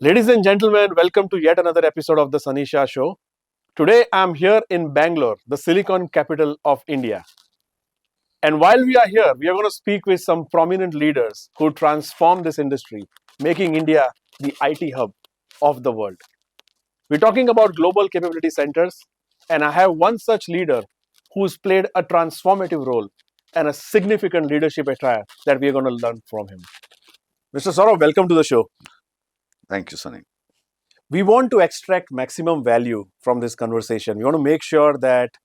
Ladies and gentlemen, welcome to yet another episode of the Sunny Shah Show. Today I'm here in Bangalore, the silicon capital of India. And while we are here, we are going to speak with some prominent leaders who transform this industry, making India the IT hub of the world. We're talking about global capability centers, and I have one such leader who's played a transformative role and a significant leadership attire that we are going to learn from him. Mr. Saurabh, welcome to the show. Thank you, Sunny. We want to extract maximum value from this conversation. We want to make sure that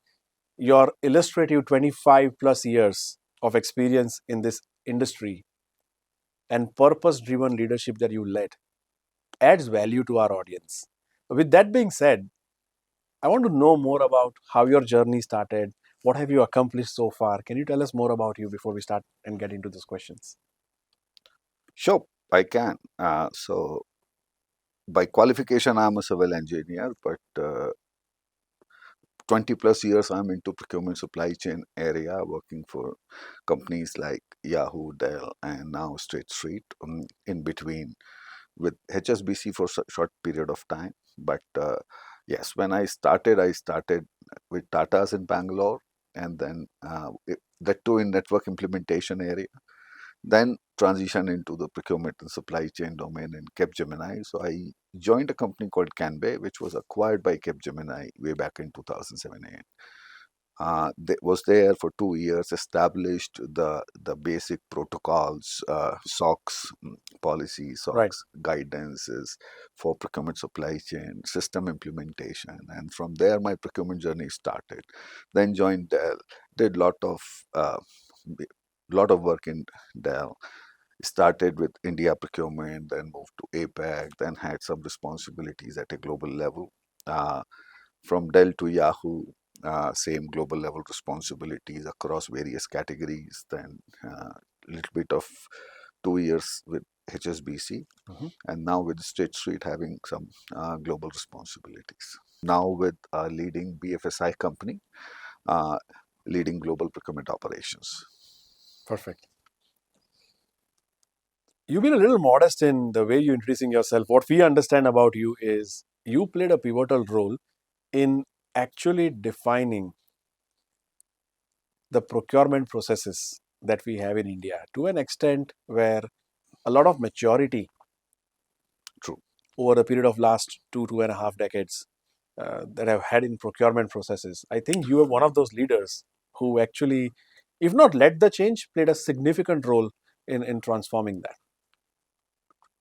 your illustrative 25 plus years of experience in this industry and purpose-driven leadership that you led adds value to our audience. With that being said, I want to know more about how your journey started. What have you accomplished so far? Can you tell us more about you before we start and get into these questions? Sure, I can. So, by qualification, I'm a civil engineer, but 20 plus years I'm into procurement supply chain area, working for companies like Yahoo, Dell, and now State Street. In between, with HSBC for a short period of time. But yes, when I started with Tata's in Bangalore, and then that too in network implementation area. Then transition into the procurement and supply chain domain in 𝗵𝗃𝗯𝗵. So I joined a company called 𝗵𝗃𝗃, which was acquired by 𝗵𝗃𝗯𝗵 way back in 2007-8. Was there for 2 years, established the basic protocols, SOX policies, SOX guidances for procurement supply chain, system implementation. And from there, my procurement journey started. Then joined Dell, did lot of work in Dell. Started with India procurement, then moved to APAC, then had some responsibilities at a global level. From Dell to Yahoo, same global level responsibilities across various categories. Then a little bit of 2 years with HSBC, and now with State Street having some global responsibilities. Now with a leading BFSI company, leading global procurement operations. Perfect. You've been a little modest in the way you're introducing yourself. What we understand about you is you played a pivotal role in actually defining the procurement processes that we have in India to an extent where a lot of maturity over the period of last 2.5 decades that I've had in procurement processes. I think you are one of those leaders who actually, if not led the change, played a significant role in transforming that.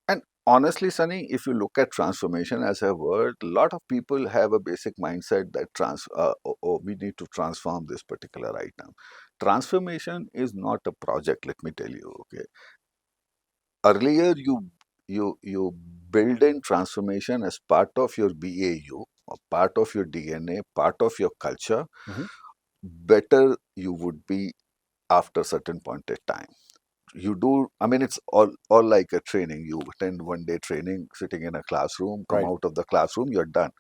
And honestly, Sunny, if you look at transformation as a word, a lot of people have a basic mindset that we need to transform this particular item. Transformation is not a project, let me tell you. Okay. Earlier, you build in transformation as part of your BAU, or part of your DNA, part of your culture. Better you would be after a certain point in time. You do, I mean, it's all like a training. You attend 1 day training, sitting in a classroom, come out of the classroom, you're done.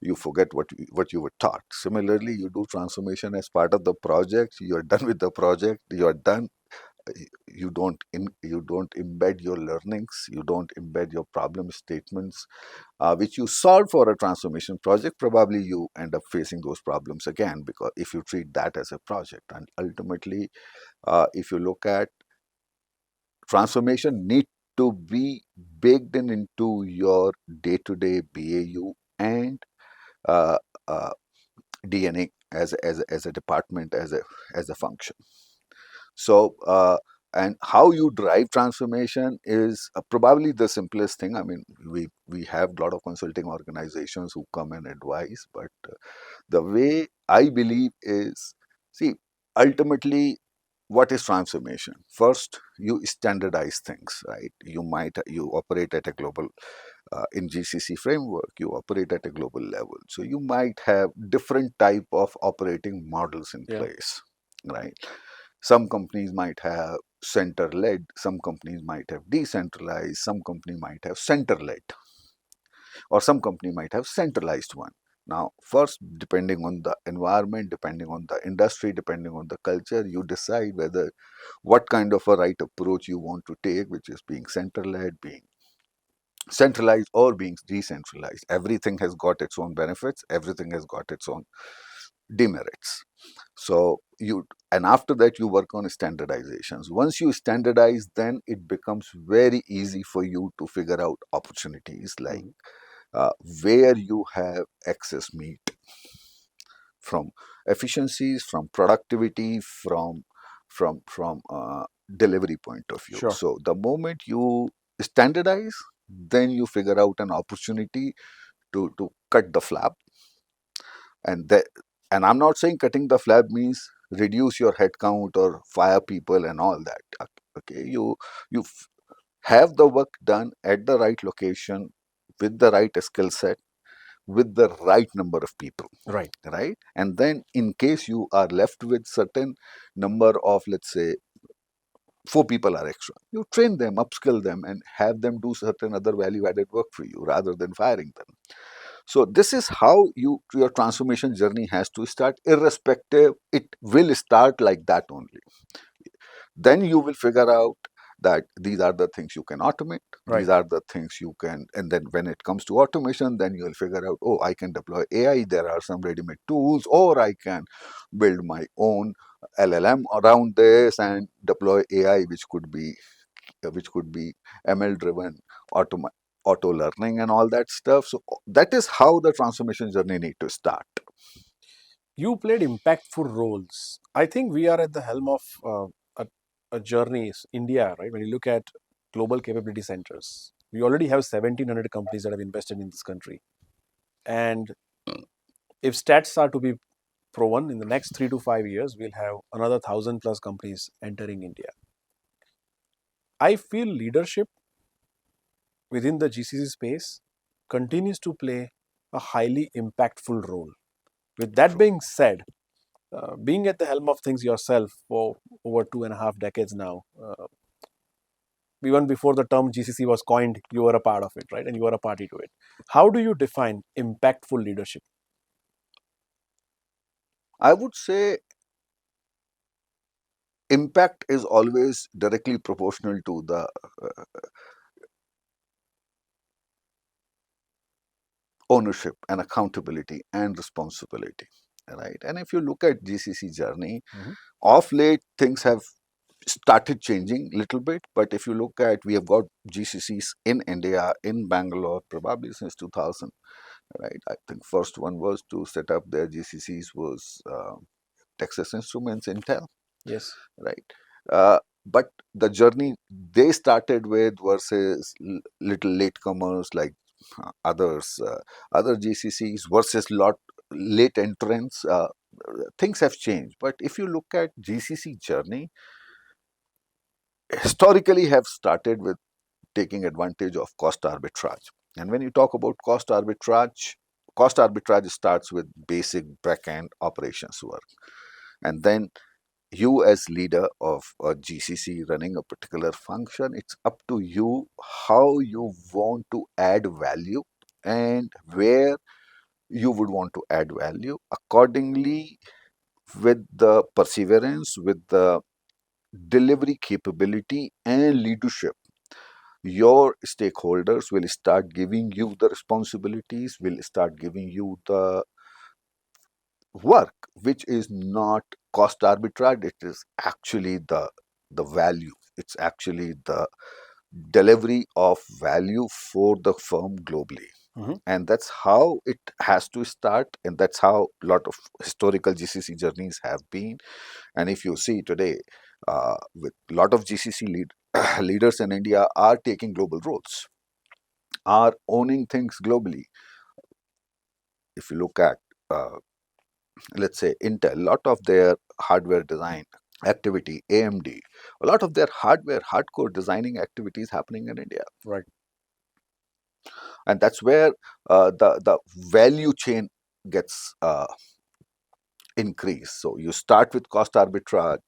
You forget what you were taught. Similarly, you do transformation as part of the project. You're done with the project. You're done. You don't embed your learnings. You don't embed your problem statements, which you solve for a transformation project. Probably you end up facing those problems again, because if you treat that as a project. And ultimately, if you look at transformation, need to be baked into your day-to-day BAU and DNA as a department, as a function. So, and how you drive transformation is probably the simplest thing. I mean, we have a lot of consulting organizations who come and advise, but the way I believe is, see, ultimately, what is transformation? First, you standardize things, right? You operate at a global, in GCC framework, you operate at a global level. So you might have different type of operating models in place, right? Some companies might have center-led, some companies might have decentralized, some company might have center-led, or some company might have centralized one. Now, first, depending on the environment, depending on the industry, depending on the culture, you decide what kind of a right approach you want to take, which is being center-led, being centralized or being decentralized. Everything has got its own benefits, everything has got its own demerits. So and after that you work on standardizations. Once you standardize, then it becomes very easy for you to figure out opportunities like where you have excess meat, from efficiencies, from productivity, from delivery point of view. Sure. So the moment you standardize, then you figure out an opportunity to cut the flap. And and I'm not saying cutting the flap means reduce your headcount or fire people and all that. Okay, you have the work done at the right location with the right skill set with the right number of people, Right. right? And then in case you are left with certain number of, let's say, 4 people are extra, you train them, upskill them, and have them do certain other value added work for you rather than firing them. So this is how your transformation journey has to start. Irrespective, it will start like that only. Then you will figure out that these are the things you can automate, Right. these are the things you can, and then when it comes to automation, then you will figure out, oh, I can deploy AI, there are some ready-made tools, or I can build my own LLM around this and deploy AI, which could be ML driven, auto learning and all that stuff. So that is how the transformation journey need to start. You played impactful roles. I think we are at the helm of a journey, India, right? When you look at global capability centers, we already have 1,700 companies that have invested in this country. And if stats are to be proven, in the next 3 to 5 years, we'll have another 1,000 plus companies entering India. I feel leadership within the GCC space continues to play a highly impactful role. With that being said, being at the helm of things yourself for over 2.5 decades now, even before the term GCC was coined, you were a part of it, right? And you were a party to it. How do you define impactful leadership? I would say impact is always directly proportional to the ownership and accountability and responsibility, right? And if you look at GCC journey, of late things have started changing a little bit, but if you look at, we have got GCCs in India, in Bangalore, probably since 2000, right? I think first one was to set up their GCCs was Texas Instruments, Intel. Yes. Right. But the journey they started with versus little latecomers like other GCCs versus lot late entrants, things have changed. But if you look at GCC journey, historically have started with taking advantage of cost arbitrage. And when you talk about cost arbitrage starts with basic backend operations work. And then you as leader of a GCC running a particular function, it's up to you how you want to add value and where you would want to add value. Accordingly, with the perseverance, with the delivery capability and leadership, your stakeholders will start giving you the responsibilities, will start giving you the work, which is not cost arbitrage. It is actually the value. It's actually the delivery of value for the firm globally. And that's how it has to start, and that's how a lot of historical GCC journeys have been. And if you see today, with a lot of GCC leaders in India are taking global roles, are owning things globally. If you look at, let's say, Intel, a lot of their hardware design activity, AMD, a lot of their hardware, hardcore designing activities happening in India. Right. And that's where the value chain gets increased. So you start with cost arbitrage,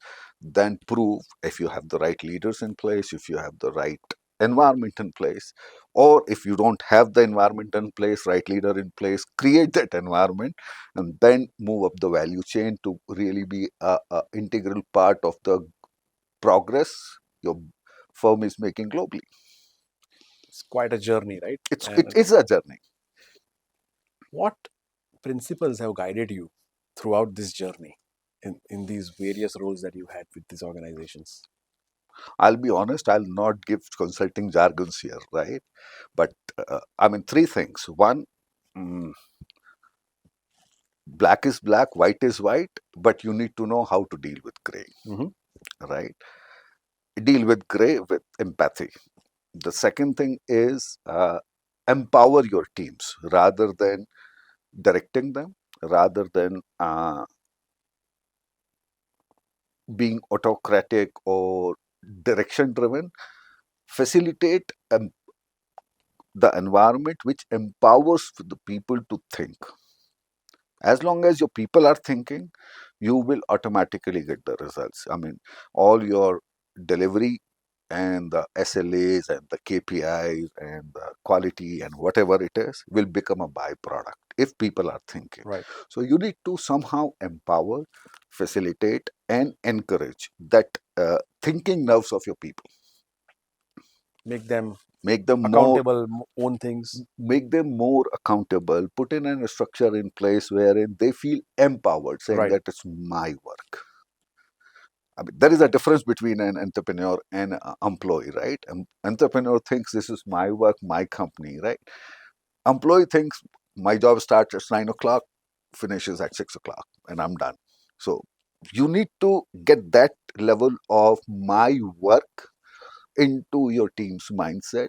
then prove if you have the right leaders in place, if you have the right environment in place, or if you don't have the environment in place, right leader in place, create that environment, and then move up the value chain to really be a integral part of the progress your firm is making globally. it's quite a journey, right? It is a journey. What principles have guided you throughout this journey in these various roles that you had with these organizations? I'll be honest, I'll not give consulting jargons here, right? But I mean, three things. One, mm, black is black, white is white, but you need to know how to deal with gray, right? Deal with gray with empathy. The second thing is empower your teams rather than directing them, rather than being autocratic or direction driven. Facilitate the environment which empowers the people to think. As long as your people are thinking, you will automatically get the results. I mean, all your delivery and the SLAs and the KPIs and the quality and whatever it is will become a byproduct if people are thinking. Right. So you need to somehow empower, facilitate, and encourage that thinking nerves of your people. Make them accountable, own things. Make them more accountable, put in a structure in place wherein they feel empowered, saying that it's my work. I mean, there is a difference between an entrepreneur and an employee, right? An entrepreneur thinks this is my work, my company, right? Employee thinks my job starts at 9 o'clock, finishes at 6 o'clock, and I'm done. So you need to get that level of my work into your team's mindset.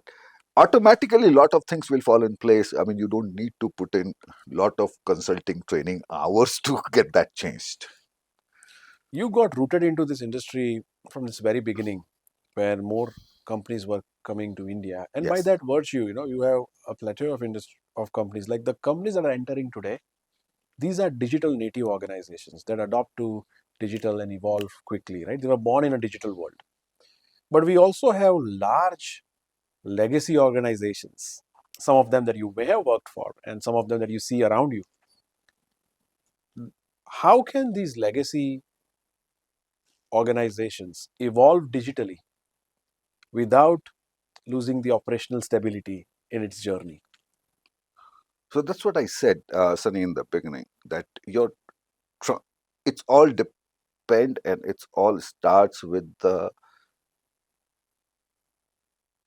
Automatically, a lot of things will fall in place. I mean, you don't need to put in a lot of consulting training hours to get that changed. You got rooted into this industry from its very beginning, where more companies were coming to India, and by that virtue, you have a plethora of companies. Like the companies that are entering today, these are digital native organizations that adopt to digital and evolve quickly, right? They were born in a digital world. But we also have large legacy organizations, some of them that you may have worked for and some of them that you see around you. How can these legacy organizations evolve digitally without losing the operational stability in its journey? So that's what I said, Sunny, in the beginning, that it's all depend and it's all starts with the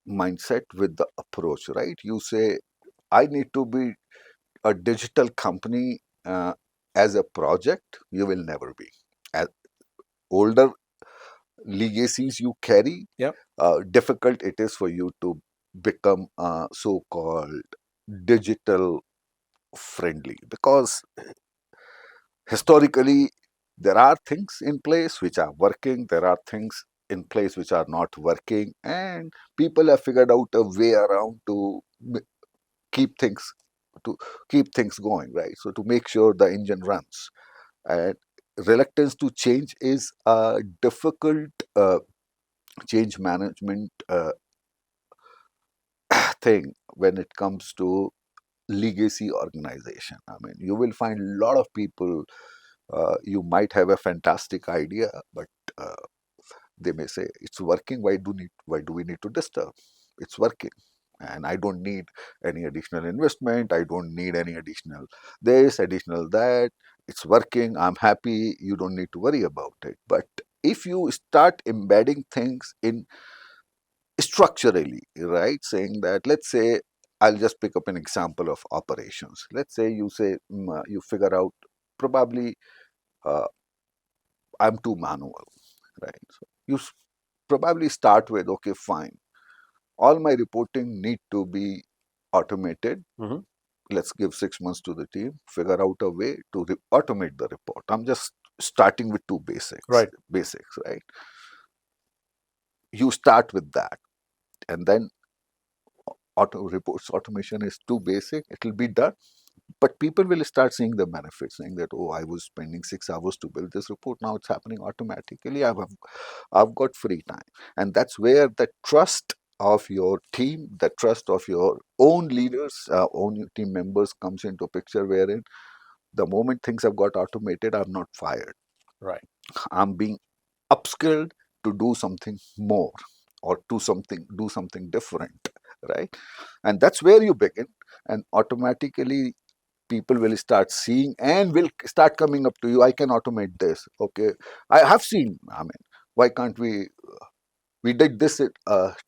mindset, with the approach, right? You say, I need to be a digital company as a project, you will never be. As older legacies you carry, difficult it is for you to become so-called digital friendly, because historically there are things in place which are working, there are things in place which are not working, and people have figured out a way around to keep things going, right? So to make sure the engine runs. And reluctance to change is a difficult change management thing when it comes to legacy organization. I mean, you will find a lot of people, you might have a fantastic idea, but they may say, it's working, why do we need to disturb? It's working. And I don't need any additional investment. I don't need any additional this, additional that. It's working. I'm happy. You don't need to worry about it. But if you start embedding things in structurally, right, saying that, let's say, I'll just pick up an example of operations. Let's say you say, you figure out probably I'm too manual, right? So you probably start with, okay, fine. All my reporting need to be automated. Let's give 6 months to the team, figure out a way to automate the report. I'm just starting with two basics. Basics, right? You start with that, and then reports automation is too basic. It will be done. But people will start seeing the benefits, saying that, oh, I was spending 6 hours to build this report. Now it's happening automatically. I've got free time. And that's where the trust of your team, the trust of your own leaders, own team members comes into picture, wherein the moment things have got automated, I'm not fired. Right. I'm being upskilled to do something more or do something different. right? And that's where you begin, and automatically people will start seeing and will start coming up to you. I can automate this. Okay, I have seen. I mean, why can't we? We did this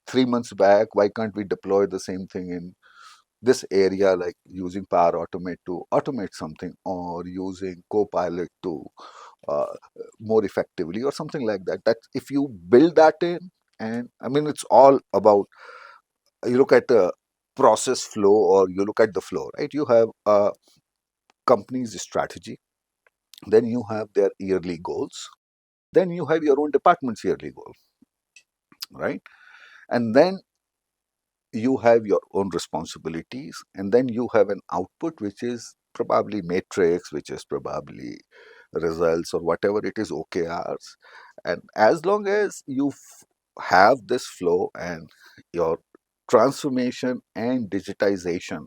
3 months back. Why can't we deploy the same thing in this area, like using Power Automate to automate something, or using Copilot to uh, more effectively, or something like that. That if you build that in, and I mean, it's all about, you look at the process flow, or you look at the flow, right? You have a company's strategy, then you have their yearly goals, then you have your own department's yearly goal, right? And then you have your own responsibilities, and then you have an output which is probably matrix, which is probably results, or whatever it is, OKRs. And as long as you have this flow, and your transformation and digitization,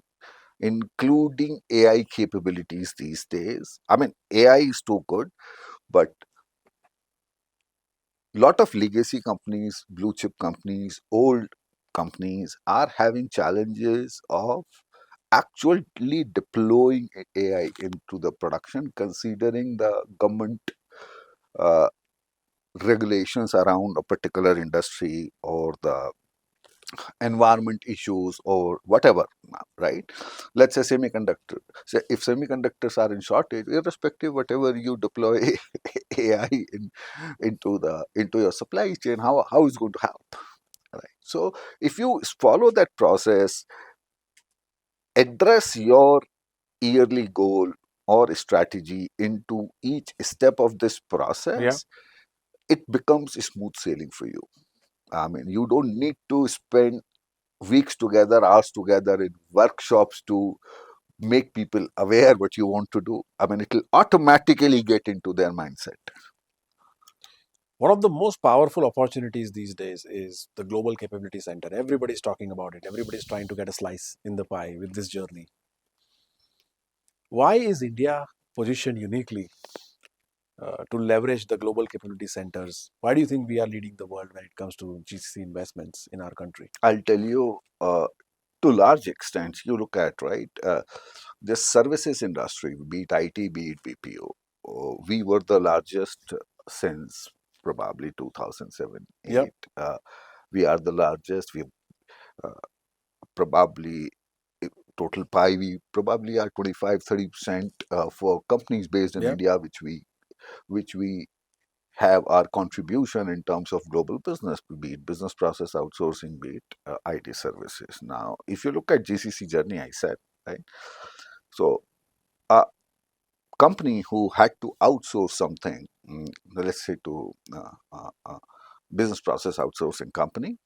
including AI capabilities these days, I mean, AI is too good, but lot of legacy companies, blue chip companies, old companies are having challenges of actually deploying AI into the production, considering the government uh, regulations around a particular industry, or the environment issues, or whatever, right? Let's say semiconductor. So if semiconductors are in shortage, irrespective whatever you deploy AI into your supply chain, how is going to help, right? So if you follow that process, address your yearly goal or strategy into each step of this Yeah. process, it becomes smooth sailing for you. I mean, you don't need to spend weeks together, hours together in workshops to make people aware what you want to do. I mean, it will automatically get into their mindset. One of the most powerful opportunities these days is the Global Capability Center. Everybody's talking about it. Everybody's trying to get a slice in the pie with this journey. Why is India positioned uniquely to leverage the global capability centers? Why do you think we are leading the world when it comes to GCC investments in our country? I'll tell you, to large extent, you look at, right, this services industry, be it IT, be it BPO, we were the largest since probably 2007, Yeah, 8. We are the largest. We uh, probably, total pie, we probably are 25-30% for companies based in yeah. India, which we have our contribution in terms of global business, be it business process outsourcing, be it IT services. Now, if you look at GCC journey, I said, right? So a company who had to outsource something, let's say to business process outsourcing company,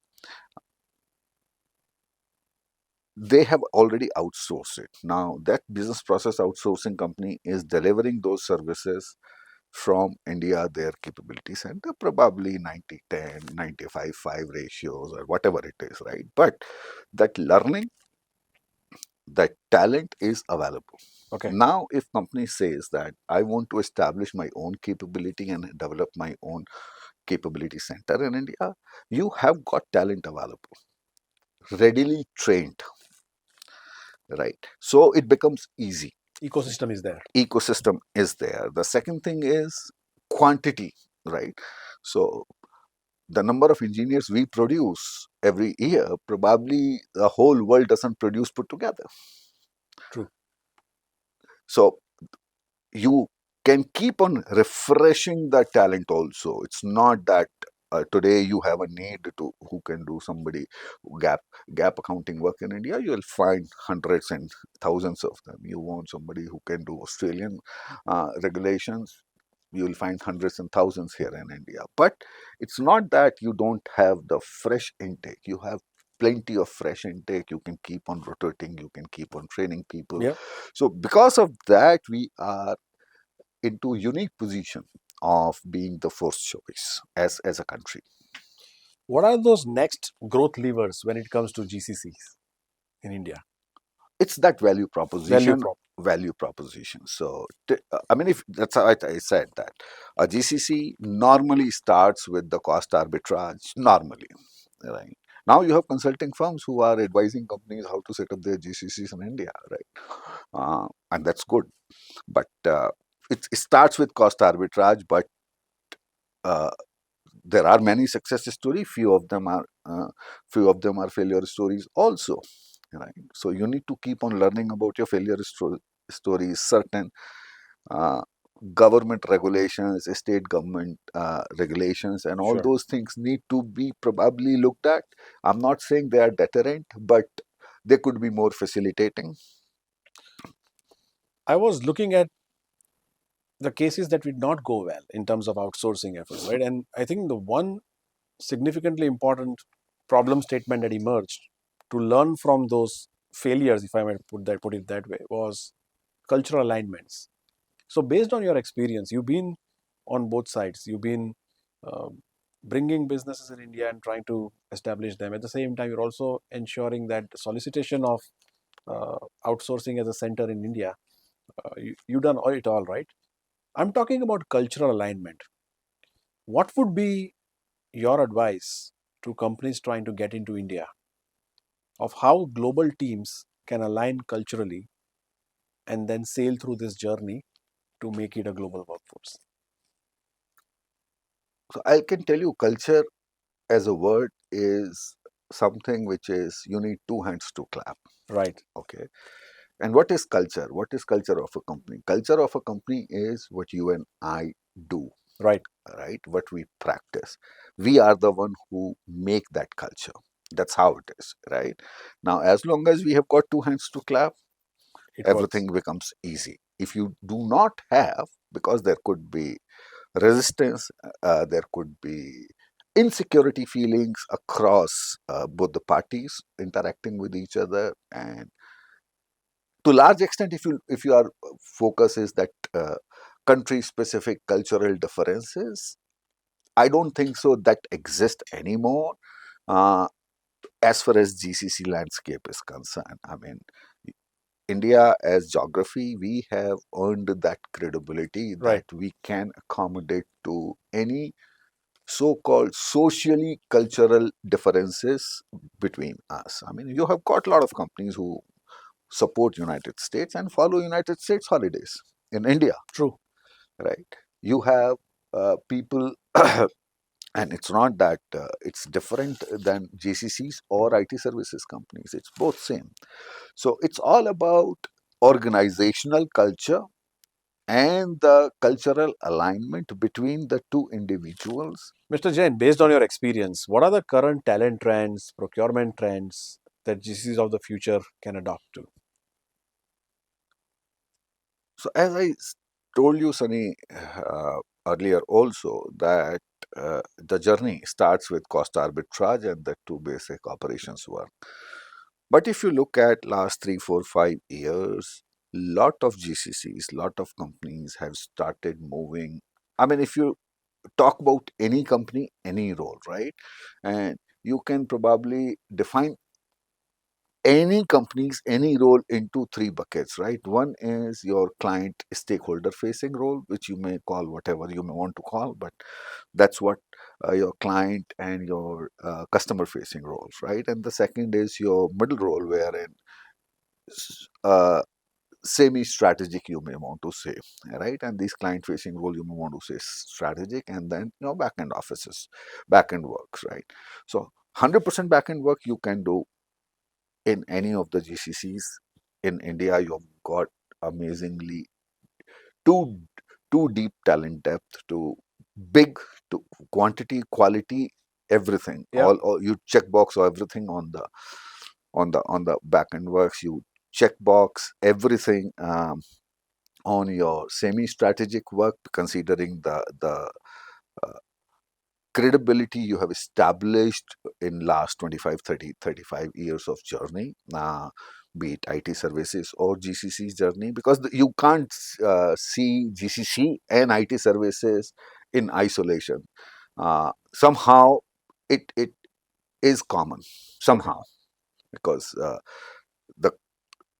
they have already outsourced it. Now, that business process outsourcing company is delivering those services from India, their capability center, probably 90-10, 95-5 ratios, or whatever it is, right? But that learning, that talent is available. Okay. Now, if company says that I want to establish my own capability and develop my own capability center in India, you have got talent available, readily trained, right? So it becomes easy. Ecosystem is there. Ecosystem is there. The second thing is quantity, right? So the number of engineers we produce every year, probably the whole world doesn't produce put together. True. So you can keep on refreshing the talent also. It's not that today you have a need to who can do somebody gap accounting work in India. You'll find hundreds and thousands of them. You want somebody who can do Australian regulations. You will find hundreds and thousands here in India. But it's not that you don't have the fresh intake. You have plenty of fresh intake. You can keep on rotating. You can keep on training people. Yeah. So because of that, we are into unique position of being the first choice as a country. What are those next growth levers when it comes to GCCs in India? It's that value Value proposition. prop. Value proposition. So I mean, if that's how I said that a GCC normally starts with the cost arbitrage, normally, right? Now you have consulting firms who are advising companies how to set up their GCCs in India, right? And that's good. But it starts with cost arbitrage, but uh, there are many success stories. Few of them are failure stories also, right? So you need to keep on learning about your stories. Certain uh, government regulations, state government regulations, and all Sure. those things need to be probably looked at. I'm not saying they are deterrent, but they could be more facilitating. I was looking at the cases that did not go well in terms of outsourcing efforts, right? And I think the one significantly important problem statement that emerged to learn from those failures, if I might put it that way, was cultural alignments. So, based on your experience, you've been on both sides. You've been um, bringing businesses in India and trying to establish them. At the same time, you're also ensuring that solicitation of outsourcing as a center in India, you've done it all, right? I'm talking about cultural alignment. What would be your advice to companies trying to get into India of how global teams can align culturally and then sail through this journey to make it a global workforce? So I can tell you, culture as a word is something which is you need two hands to clap. Right, Okay. And what is culture? What is culture of a company? Culture of a company is what you and I do, right. right? What we practice. We are the one who make that culture. That's how it is, right? Now, as long as we have got two hands to clap, It works. everything becomes easy. If you do not have, because there could be resistance, there could be insecurity feelings across both the parties interacting with each other, and to large extent, if your focus is that country specific cultural differences, I don't think so that exist anymore. uh, as far as GCC landscape is concerned, I mean, India as geography, we have earned that credibility that Right. we can accommodate to any so-called socially cultural differences between us. I mean, you have got a lot of companies who support United States and follow United States holidays in India, True. right? You have people, and it's not that it's different than GCCs or IT services companies. It's both same. So it's all about organizational culture and the cultural alignment between the two individuals. Mr. Jain, based on your experience, what are the current talent trends, procurement trends that GCs of the future can adopt to? So as told you, Sunny, earlier also, that the journey starts with cost arbitrage and the two basic operations work. But if you look at last 3, 4, 5 years, lot of GCCs, lot of companies have started moving. I mean, if you talk about any company, any role, right? And you can probably define any company's any role into three buckets, right? One is your client stakeholder facing role, which you may call whatever you may want to call, but that's what your client and your customer facing roles, right? And the second is your middle role, wherein uh, semi strategic you may want to say, right? And these client facing role you may want to say strategic, and then back end offices, back end works, right? So 100% back end work you can do in any of the GCCs in India. You've got amazingly too deep talent depth, to big, to quantity, quality, everything. Yeah. All you check box or everything on the back end works. You check box everything on your semi strategic work, considering the credibility you have established in last 25, 30, 35 years of journey, be it IT services or GCC's journey, because you can't see GCC and IT services in isolation. Somehow it is common, Okay. somehow, because the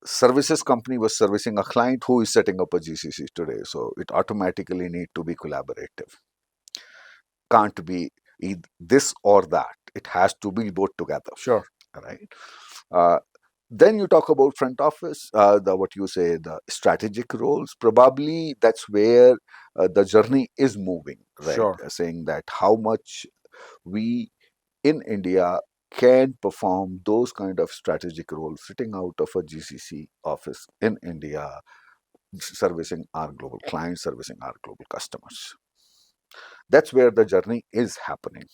services company was servicing a client who is setting up a GCC today, so it automatically need to be collaborative. Can't be this or that. It has to be both together. Sure. Right. Then you talk about front office, the strategic roles. Probably that's where the journey is moving, right? Sure. Saying that how much we in India can perform those kind of strategic roles sitting out of a GCC office in India, servicing our global clients, servicing our global customers. That's where the journey is happening.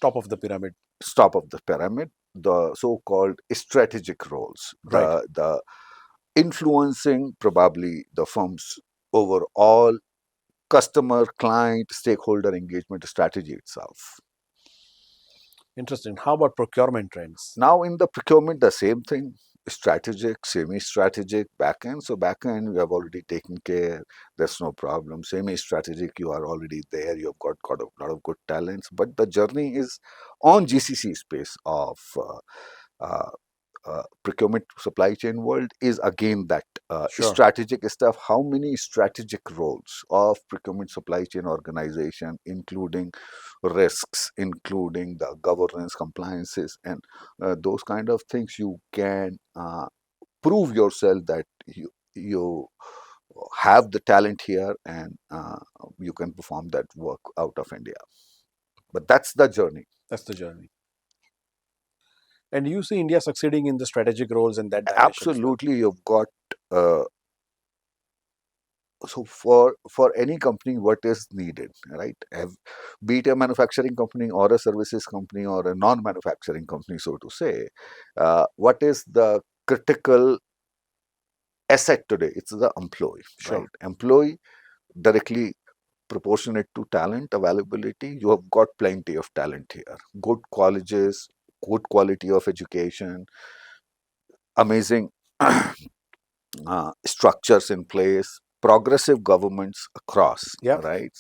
Top of the pyramid. Top of the pyramid, the so-called strategic roles, Right. the influencing probably the firm's overall customer, client, stakeholder engagement strategy itself. Interesting. How about procurement trends? Now in the procurement, the same thing. Strategic, semi-strategic, back-end. So back-end, you have already taken care. There's no problem. Semi-strategic, you are already there. You've got a lot of good talents. But the journey is on GCC space of uh, procurement supply chain world is again that Sure. strategic stuff. How many strategic roles of procurement supply chain organization, including risks, including the governance, compliances, and those kind of things, you can prove yourself that you have the talent here and you can perform that work out of India. But that's the journey. That's the journey. And you see India succeeding in the strategic roles in that direction? Absolutely, you've got. So for any company, what is needed, right? Be it a manufacturing company or a services company or a non-manufacturing company, so to say, what is the critical asset today? It's the employee, Sure. right? Employee directly proportionate to talent availability. You have got plenty of talent here. Good colleges, good quality of education, amazing structures in place, progressive governments across, Yep. right?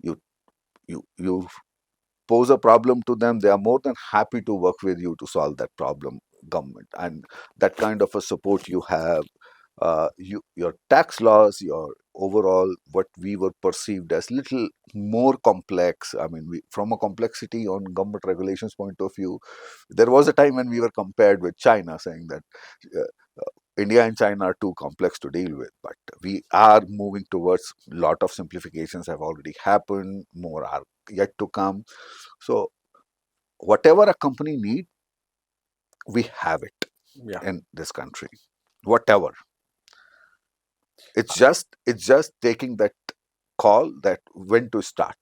You you pose a problem to them, they are more than happy to work with you to solve that problem, government. And that kind of a support you have, your tax laws, your overall what we were perceived as little more complex. I mean, from a complexity on government regulations point of view, there was a time when we were compared with China, saying that India and China are too complex to deal with, but we are moving towards a lot of simplifications have already happened, more are yet to come. So whatever a company need, we have it in this country. Whatever. It's just taking that call that when to start.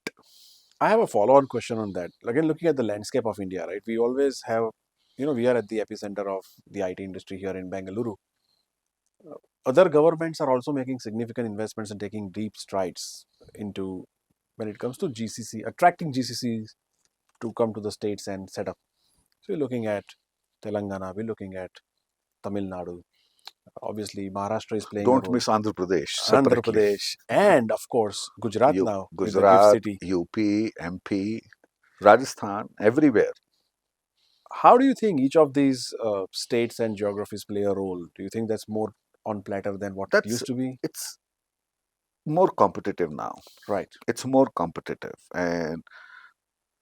I have a follow-on question on that. Again, looking at the landscape of India, right? We always have, we are at the epicenter of the IT industry here in Bengaluru. Other governments are also making significant investments and taking deep strides into when it comes to GCC, attracting GCCs to come to the states and set up. So we're looking at Telangana, we're looking at Tamil Nadu. Obviously, Maharashtra is playing a Don't role. miss Andhra Pradesh Andhra separately. Pradesh, and of course Gujarat now. Gujarat, with the GIFT City. UP, MP, Rajasthan, everywhere. How do you think each of these states and geographies play a role? Do you think that's more on platter than what it used to be? It's more competitive now. Right. It's more competitive, and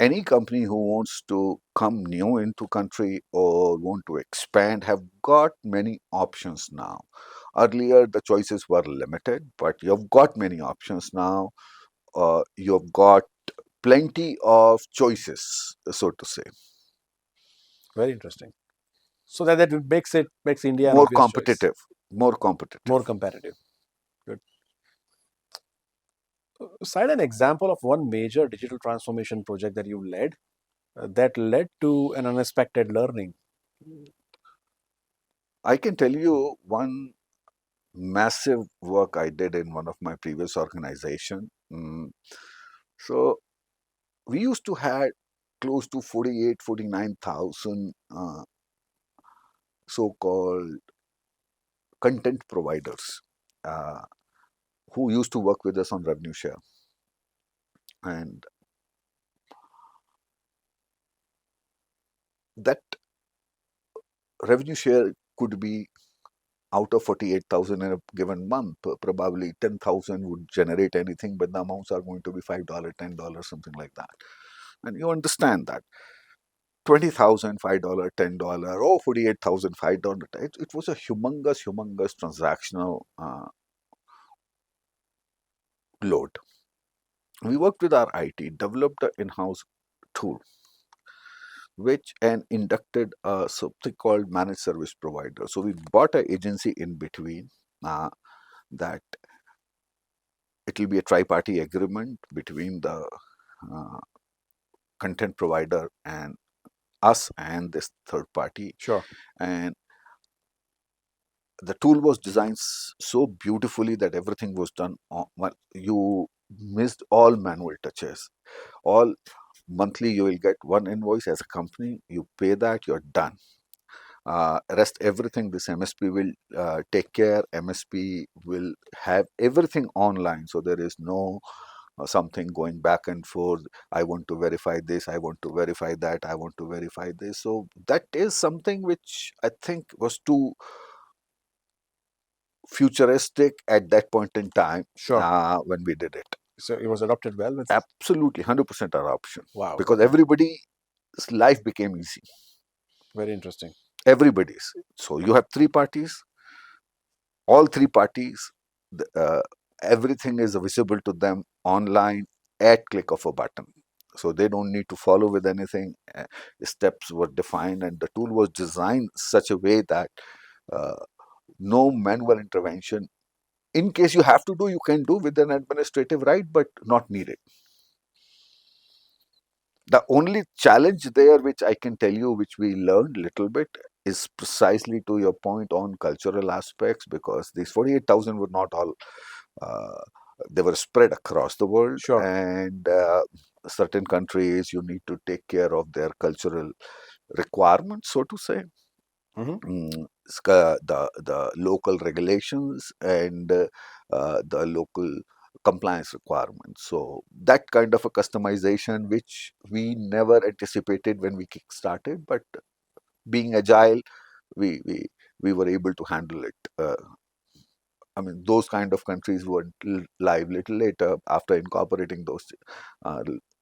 any company who wants to come new into country or want to expand have got many options now. Earlier the choices were limited, but you've got many options now. You've got plenty of choices, so to say. Very interesting. So that makes India More an obvious competitive, more competitive. More competitive. Good. Cite an example of one major digital transformation project that you led that led to an unexpected learning. I can tell you one massive work I did in one of my previous organization. So we used to have close to 48, 49,000 so-called content providers who used to work with us on revenue share. And that revenue share could be out of 48,000 in a given month, probably 10,000 would generate anything, but the amounts are going to be $5, $10, something like that. And you understand that 20,000, $5, $10, oh, 48,000, $5. It was a humongous, humongous transactional load. We worked with our IT, developed an in-house tool, which and inducted something called managed service provider. So we bought an agency in between that it will be a tri-party agreement between the uh, content provider and us and this third party. Sure. And the tool was designed so beautifully that everything was done on, well, you missed all manual touches. All monthly you will get one invoice as a company, you pay that, you're done. Rest everything this MSP will take care. MSP will have everything online, so there is no something going back and forth. I want to verify this, I want to verify that, I want to verify this. So that is something which I think was too futuristic at that point in time. Sure. When we did it. So it was adopted well with Absolutely 100% adoption. Wow. Because everybody's life became easy. Very interesting. Everybody's. So you have three parties. All three parties, everything is visible to them online at click of a button. So they don't need to follow with anything. Steps were defined, and the tool was designed such a way that no manual intervention. In case you have to do, you can do with an administrative right, but not needed. The only challenge there, which I can tell you, which we learned a little bit, is precisely to your point on cultural aspects, because these 48,000 were not all, they were spread across the world. Sure. And certain countries, you need to take care of their cultural requirements, so to say. The local regulations and the local compliance requirements. So that kind of a customization, which we never anticipated when we kick-started, but being agile, we were able to handle it. I mean, those kind of countries were live little later after incorporating those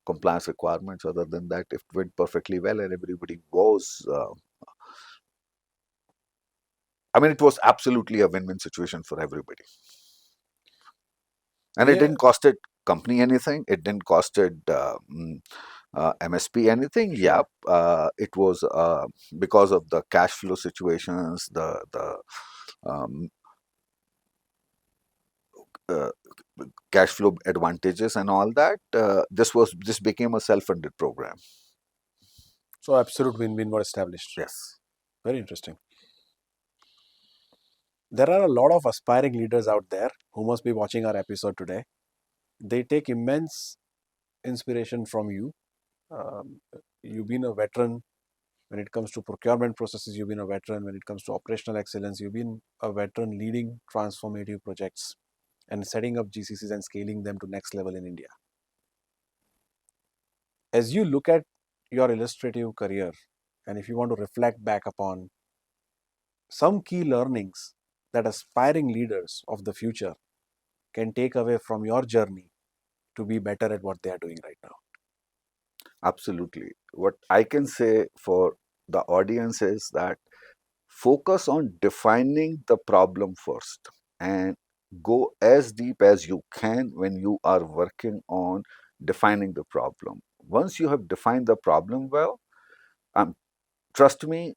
compliance requirements. Other than that, it went perfectly well, and everybody was. I mean, it was absolutely a win-win situation for everybody. And it didn't cost it company anything. It didn't cost it MSP anything. Yeah, it was because of the cash flow situations, the cash flow advantages and all that. This became a self-funded program. So absolute win-win were established. Yes. Very interesting. There are a lot of aspiring leaders out there who must be watching our episode today. They take immense inspiration from you. You've been a veteran when it comes to procurement processes. You've been a veteran when it comes to operational excellence. You've been a veteran leading transformative projects and setting up GCCs and scaling them to next level in India. As you look at your illustrative career, and if you want to reflect back upon some key learnings that aspiring leaders of the future can take away from your journey to be better at what they are doing right now. Absolutely. What I can say for the audience is that focus on defining the problem first and go as deep as you can when you are working on defining the problem. Once you have defined the problem well, trust me,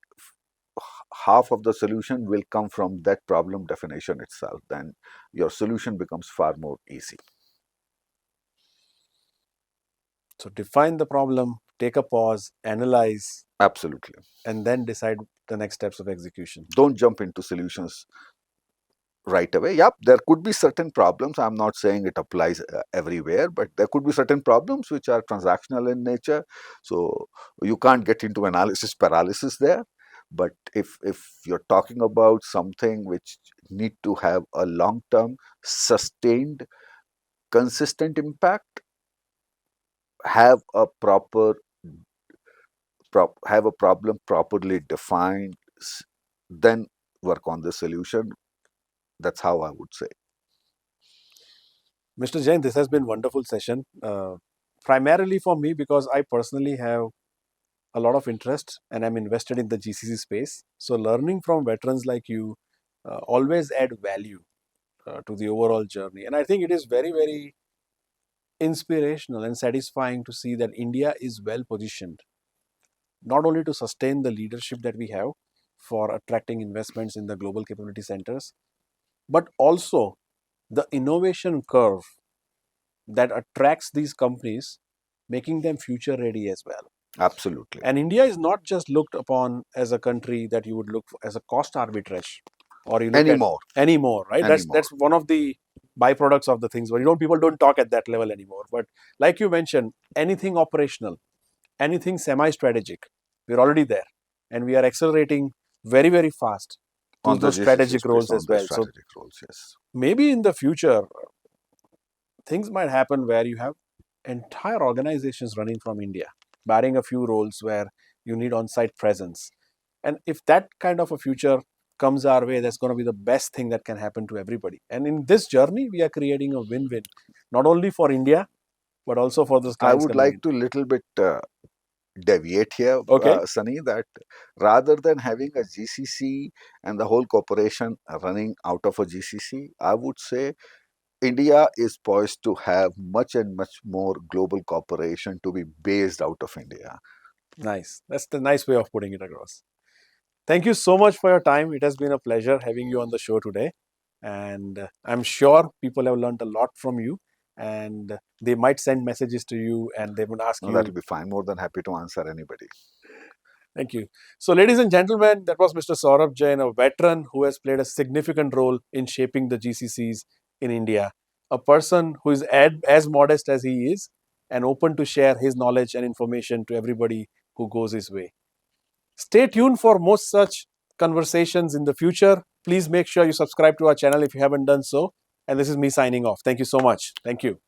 half of the solution will come from that problem definition itself. Then your solution becomes far more easy. So define the problem, take a pause, analyze. Absolutely. And then decide the next steps of execution. Don't jump into solutions right away. Yep, there could be certain problems. I'm not saying it applies everywhere, but there could be certain problems which are transactional in nature. So you can't get into analysis paralysis there. But if you're talking about something which need to have a long-term, sustained, consistent impact, have a problem properly defined, then work on the solution. That's how I would say. Mr. Jain, this has been a wonderful session. primarily for me because I personally have a lot of interest and I'm invested in the GCC space. So learning from veterans like you always add value to the overall journey. And I think it is very, very inspirational and satisfying to see that India is well positioned, not only to sustain the leadership that we have for attracting investments in the global capability centers, but also the innovation curve that attracts these companies, making them future ready as well. Absolutely. And India is not just looked upon as a country that you would look for as a cost arbitrage, or you look Anymore. at anymore, right? That's one of the byproducts of the things where people don't talk at that level anymore. But like you mentioned, anything operational, anything semi-strategic, we're already there, and we are accelerating very, very fast to On the those GCC strategic space, roles on as the well. So strategic roles, yes. maybe in the future, things might happen where you have entire organizations running from India, barring a few roles where you need on-site presence. And if that kind of a future comes our way, that's going to be the best thing that can happen to everybody. And in this journey, we are creating a win-win, not only for India, but also for those I clients would coming like in. to little bit deviate here, Okay. Sunny, that rather than having a GCC and the whole corporation running out of a GCC, I would say India is poised to have much and much more global cooperation to be based out of India. Nice. That's the nice way of putting it across. Thank you so much for your time. It has been a pleasure having you on the show today. And I'm sure people have learned a lot from you. And they might send messages to you and they would ask No, you. that'll be fine. More than happy to answer anybody. Thank you. So, ladies and gentlemen, that was Mr. Saurabh Jain, a veteran who has played a significant role in shaping the GCCs in India. A person who is as modest as he is and open to share his knowledge and information to everybody who goes his way. Stay tuned for more such conversations in the future. Please make sure you subscribe to our channel if you haven't done so. And this is me signing off. Thank you so much. Thank you.